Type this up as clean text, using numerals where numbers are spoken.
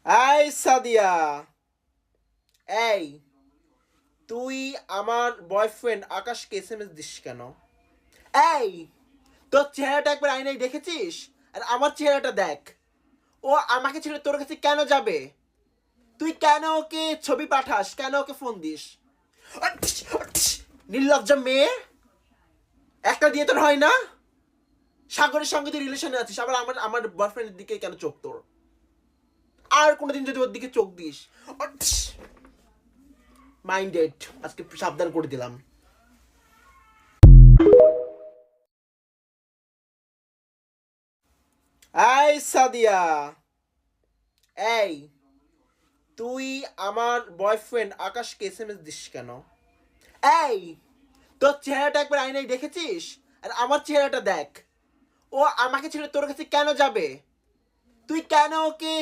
এই সাদিয়া, এই তুই আমার বয়ফ্রেন্ড আকাশকে এসএমএস দিস কেন? এই তোর চেহারাটা একবার আয়নায় দেখেছিস? আর আমার চেহারাটা দেখ। ও আমাকে ছেড়ে তোর কাছে কেন যাবে? তুই কেন ওকে ছবি পাঠাস, কেন ওকে ফোন দিস? আটস, আটস, নির্লজ্জা মেয়ে, একটা দিয়ে তোর হয় না? সাগরের সঙ্গে তুই রিলেশনে আছিস, আবার আমার আমার বয়ফ্রেন্ডের দিকে কেন চোখ তোর? আর কোনোদিন যদি ওর দিকে চোখ দিস, মাইন্ডেড, আজকে সাবধান করে দিলাম। এই সাদিয়া, এই তুই আমার বয়ফ্রেন্ড আকাশকে এসএমএস দিস কেন? এই তোর চেহারাটা একবার আয়নায় দেখেছিস? আর আমার চেহারাটা দেখ। ও আমাকে ছেড়ে তোর কাছে কেন যাবে? তুই কেন ওকে